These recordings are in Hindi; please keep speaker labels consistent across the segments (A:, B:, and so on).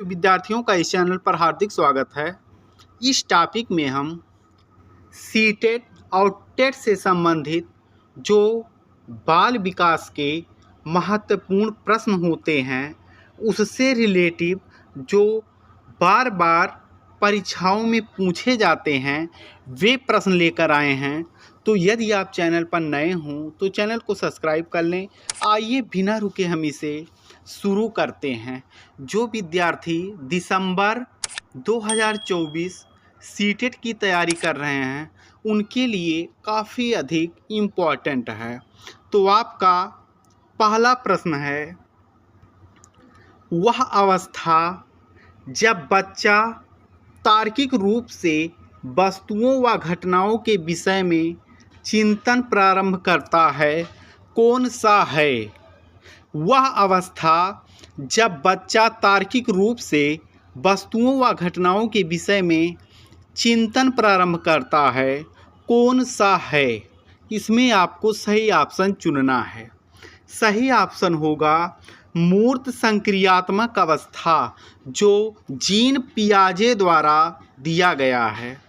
A: विद्यार्थियों का इस चैनल पर हार्दिक स्वागत है। इस टॉपिक में हम सीटेट और टेट से संबंधित जो बाल विकास के महत्वपूर्ण प्रश्न होते हैं उससे रिलेटिव जो बार बार परीक्षाओं में पूछे जाते हैं वे प्रश्न लेकर आए हैं। तो यदि आप चैनल पर नए हों तो चैनल को सब्सक्राइब कर लें। आइए बिना रुके हम इसे शुरू करते हैं। जो विद्यार्थी दिसंबर 2024 सीटेट की तैयारी कर रहे हैं उनके लिए काफ़ी अधिक इम्पॉर्टेंट है। तो आपका पहला प्रश्न है, वह अवस्था जब बच्चा तार्किक रूप से वस्तुओं व घटनाओं के विषय में चिंतन प्रारंभ करता है, कौन सा है? वह अवस्था जब बच्चा तार्किक रूप से वस्तुओं व घटनाओं के विषय में चिंतन प्रारंभ करता है, कौन सा है? इसमें आपको सही ऑप्शन चुनना है। सही ऑप्शन होगा मूर्त संक्रियात्मक अवस्था, जो जीन पियाजे द्वारा दिया गया है।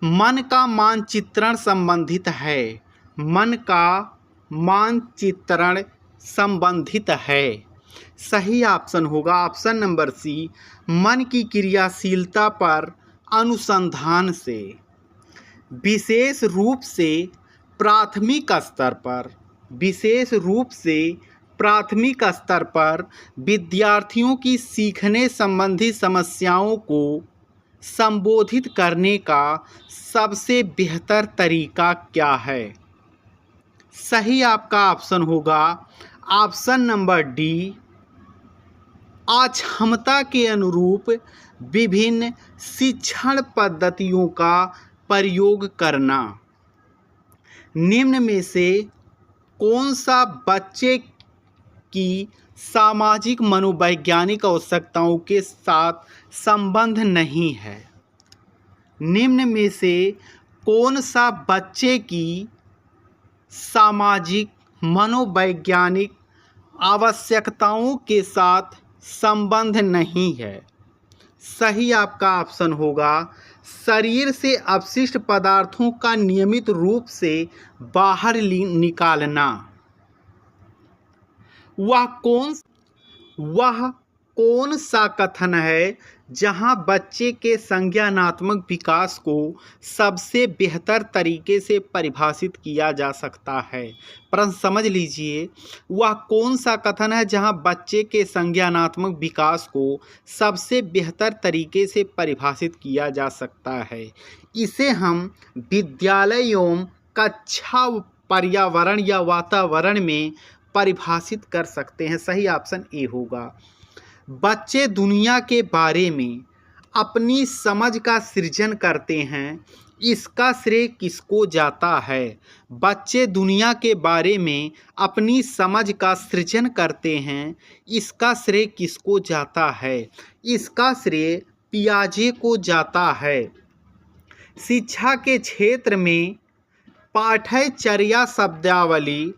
A: मन का मानचित्रण संबंधित है। मन का मानचित्रण संबंधित है। सही ऑप्शन होगा ऑप्शन नंबर सी, मन की क्रियाशीलता पर अनुसंधान से। विशेष रूप से प्राथमिक स्तर पर विद्यार्थियों की सीखने संबंधी समस्याओं को संबोधित करने का सबसे बेहतर तरीका क्या है? सही आपका ऑप्शन होगा ऑप्शन नंबर डी, अक्षमता के अनुरूप विभिन्न शिक्षण पद्धतियों का प्रयोग करना। निम्न में से कौन सा बच्चे की सामाजिक मनोवैज्ञानिक आवश्यकताओं के साथ संबंध नहीं है? निम्न में से कौन सा बच्चे की सामाजिक मनोवैज्ञानिक आवश्यकताओं के साथ संबंध नहीं है? सही आपका ऑप्शन होगा शरीर से अपशिष्ट पदार्थों का नियमित रूप से बाहर निकालना। वह कौन सा कथन है जहां बच्चे के संज्ञानात्मक विकास को सबसे बेहतर तरीके से परिभाषित किया जा सकता है? प्रश्न समझ लीजिए, वह कौन सा कथन है जहां बच्चे के संज्ञानात्मक विकास को सबसे बेहतर तरीके से परिभाषित किया जा सकता है? इसे हम विद्यालय एवं कक्षा पर्यावरण या वातावरण में परिभाषित कर सकते हैं। सही ऑप्शन ए होगा। बच्चे दुनिया के बारे में अपनी समझ का सृजन करते हैं, इसका श्रेय किसको जाता है? बच्चे दुनिया के बारे में अपनी समझ का सृजन करते हैं, इसका श्रेय किसको जाता है? इसका श्रेय पियाजे को जाता है। शिक्षा के क्षेत्र में पाठ्यचर्या शब्दावली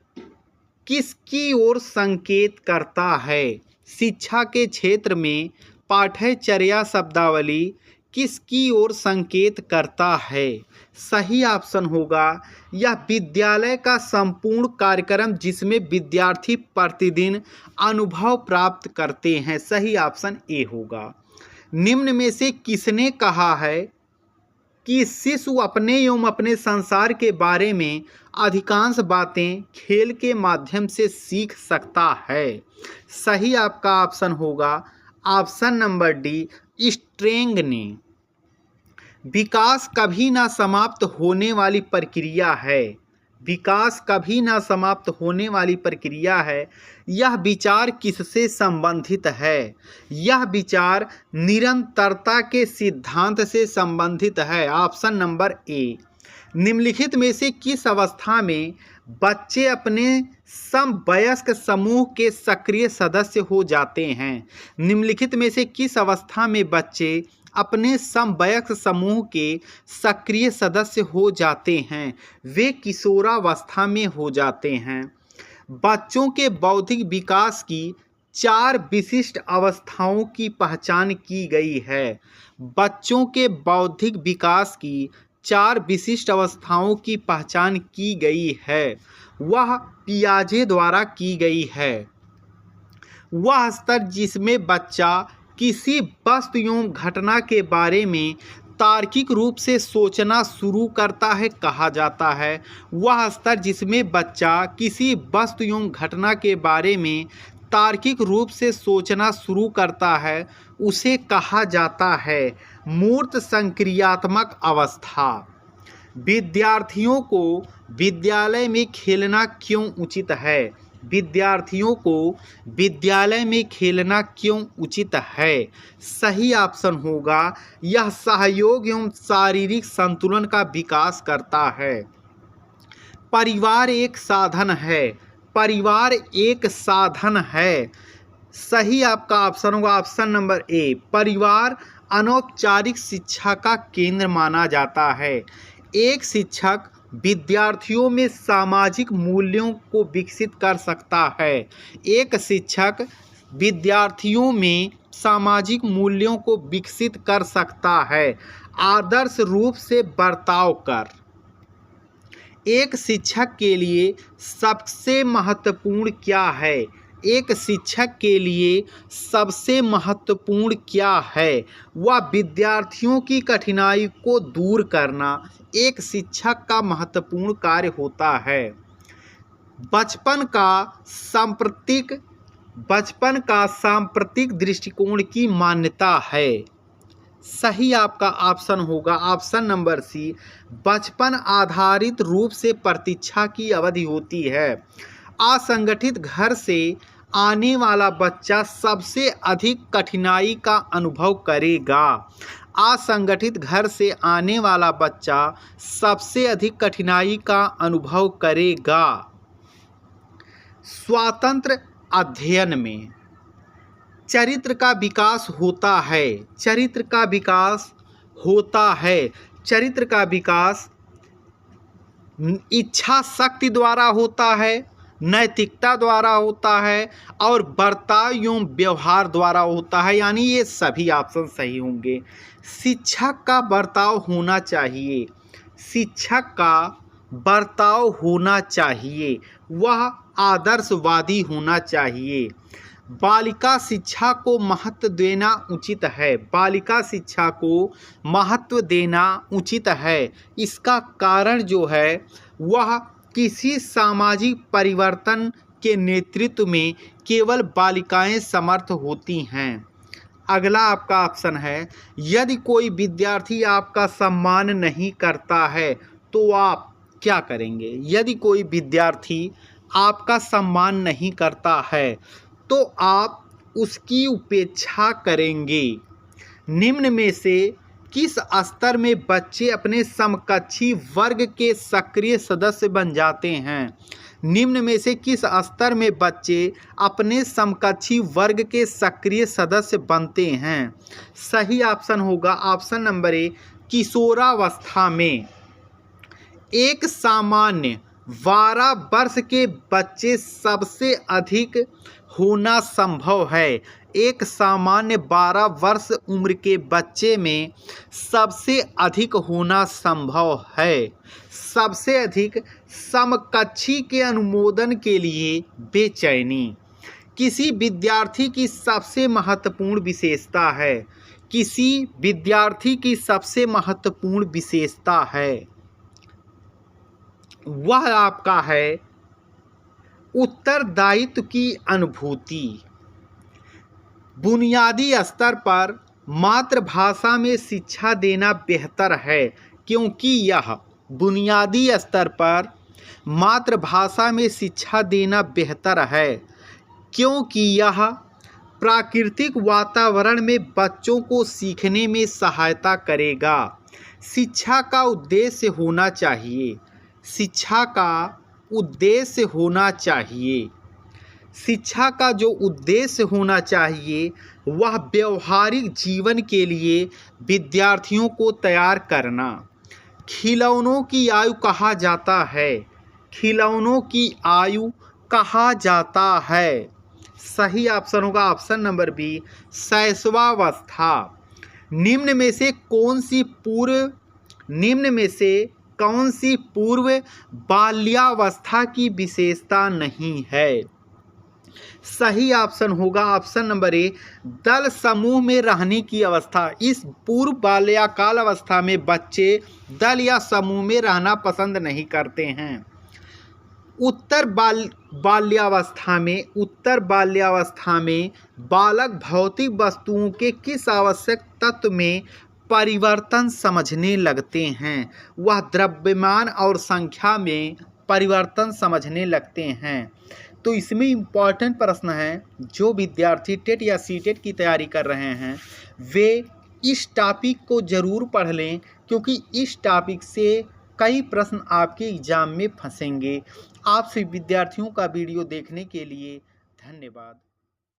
A: किसकी ओर संकेत करता है? शिक्षा के क्षेत्र में पाठ्यचर्या शब्दावली किसकी ओर संकेत करता है? सही ऑप्शन होगा यह विद्यालय का संपूर्ण कार्यक्रम जिसमें विद्यार्थी प्रतिदिन अनुभव प्राप्त करते हैं। सही ऑप्शन ए होगा। निम्न में से किसने कहा है कि शिशु अपने एवं अपने संसार के बारे में अधिकांश बातें खेल के माध्यम से सीख सकता है? सही आपका ऑप्शन होगा ऑप्शन नंबर डी, स्ट्रेंग ने। विकास कभी ना समाप्त होने वाली प्रक्रिया है। विकास कभी ना समाप्त होने वाली प्रक्रिया है। यह विचार किससे संबंधित है? यह विचार निरंतरता के सिद्धांत से संबंधित है। Option number A. निम्नलिखित में से किस अवस्था में बच्चे अपने समवयस्क समूह के सक्रिय सदस्य हो जाते हैं? निम्नलिखित में से किस अवस्था में बच्चे अपने समवयस्क समूह के सक्रिय सदस्य हो जाते हैं? वे किशोरावस्था में हो जाते हैं। बच्चों के बौद्धिक विकास की 4 विशिष्ट अवस्थाओं की पहचान की गई है। बच्चों के बौद्धिक विकास की 4 विशिष्ट अवस्थाओं की पहचान की गई है। वह पियाजे द्वारा की गई है। वह स्तर जिसमें बच्चा किसी वस्तु एवं घटना के बारे में तार्किक रूप से सोचना शुरू करता है कहा जाता है। वह स्तर जिसमें बच्चा किसी वस्तु एवं घटना के बारे में तार्किक रूप से सोचना शुरू करता है उसे कहा जाता है मूर्त संक्रियात्मक अवस्था। विद्यार्थियों को विद्यालय में खेलना क्यों उचित है? विद्यार्थियों को विद्यालय में खेलना क्यों उचित है? सही ऑप्शन होगा यह सहयोग एवं शारीरिक संतुलन का विकास करता है। परिवार एक साधन है। परिवार एक साधन है। सही आपका ऑप्शन होगा ऑप्शन नंबर ए। परिवार अनौपचारिक शिक्षा का केंद्र माना जाता है। एक शिक्षक विद्यार्थियों में सामाजिक मूल्यों को विकसित कर सकता है। एक शिक्षक विद्यार्थियों में सामाजिक मूल्यों को विकसित कर सकता है आदर्श रूप से बर्ताव कर। एक शिक्षक के लिए सबसे महत्वपूर्ण क्या है? एक शिक्षक के लिए सबसे महत्वपूर्ण क्या है? वह विद्यार्थियों की कठिनाई को दूर करना एक शिक्षक का महत्वपूर्ण कार्य होता है। बचपन का सांप्रतिक दृष्टिकोण की मान्यता है। सही आपका ऑप्शन होगा ऑप्शन नंबर सी। बचपन आधारित रूप से प्रतीक्षा की अवधि होती है। असंगठित घर से आने वाला बच्चा सबसे अधिक कठिनाई का अनुभव करेगा। असंगठित घर से आने वाला बच्चा सबसे अधिक कठिनाई का अनुभव करेगा। स्वतंत्र अध्ययन में चरित्र का विकास होता है। चरित्र का विकास होता है। चरित्र का विकास इच्छा शक्ति द्वारा होता है, नैतिकता द्वारा होता है और बर्ताव एवं व्यवहार द्वारा होता है। यानी ये सभी ऑप्शन सही होंगे। शिक्षक का बर्ताव होना चाहिए। शिक्षक का बर्ताव होना चाहिए। वह आदर्शवादी होना चाहिए। बालिका शिक्षा को महत्व देना उचित है। बालिका शिक्षा को महत्व देना उचित है। इसका कारण जो है वह किसी सामाजिक परिवर्तन के नेतृत्व में केवल बालिकाएं समर्थ होती हैं। अगला आपका ऑप्शन है यदि कोई विद्यार्थी आपका सम्मान नहीं करता है तो आप क्या करेंगे? यदि कोई विद्यार्थी आपका सम्मान नहीं करता है तो आप उसकी उपेक्षा करेंगे। निम्न में से किस स्तर में बच्चे अपने समकक्षी वर्ग के सक्रिय सदस्य बन जाते हैं? निम्न में से किस स्तर में बच्चे अपने समकक्षी वर्ग के सक्रिय सदस्य बनते हैं? सही ऑप्शन होगा ऑप्शन नंबर ए किशोरावस्था में। एक सामान्य 12 वर्ष के बच्चे सबसे अधिक होना संभव है। एक सामान्य 12 वर्ष उम्र के बच्चे में सबसे अधिक होना संभव है। सबसे अधिक समकक्षी के अनुमोदन के लिए बेचैनी किसी विद्यार्थी की सबसे महत्वपूर्ण विशेषता है। किसी विद्यार्थी की सबसे महत्वपूर्ण विशेषता है वह आपका है उत्तरदायित्व की अनुभूति। बुनियादी स्तर पर मातृभाषा में शिक्षा देना बेहतर है क्योंकि यह बुनियादी स्तर पर मातृभाषा में शिक्षा देना बेहतर है क्योंकि यह प्राकृतिक वातावरण में बच्चों को सीखने में सहायता करेगा। शिक्षा का उद्देश्य होना चाहिए। शिक्षा का उद्देश्य होना चाहिए। शिक्षा का जो उद्देश्य होना चाहिए वह व्यवहारिक जीवन के लिए विद्यार्थियों को तैयार करना। खिलौनों की आयु कहा जाता है। खिलौनों की आयु कहा जाता है। सही ऑप्शन होगा ऑप्शन नंबर बी, शैशवावस्था। निम्न में से कौन सी पूर्व बाल्यावस्था की विशेषता नहीं है? सही ऑप्शन होगा ऑप्शन नंबर ए, दल समूह में रहने की अवस्था। इस पूर्व बाल्यकाल अवस्था में बच्चे दल या समूह में रहना पसंद नहीं करते हैं। उत्तर बाल्यावस्था में बालक भौतिक वस्तुओं के किस आवश्यक तत्व में परिवर्तन समझने लगते हैं? वह द्रव्यमान और संख्या में परिवर्तन समझने लगते हैं। तो इसमें इम्पॉर्टेंट प्रश्न है, जो विद्यार्थी टेट या सीटेट की तैयारी कर रहे हैं वे इस टॉपिक को ज़रूर पढ़ लें, क्योंकि इस टॉपिक से कई प्रश्न आपके एग्ज़ाम में फंसेंगे। आप सभी विद्यार्थियों का वीडियो देखने के लिए धन्यवाद।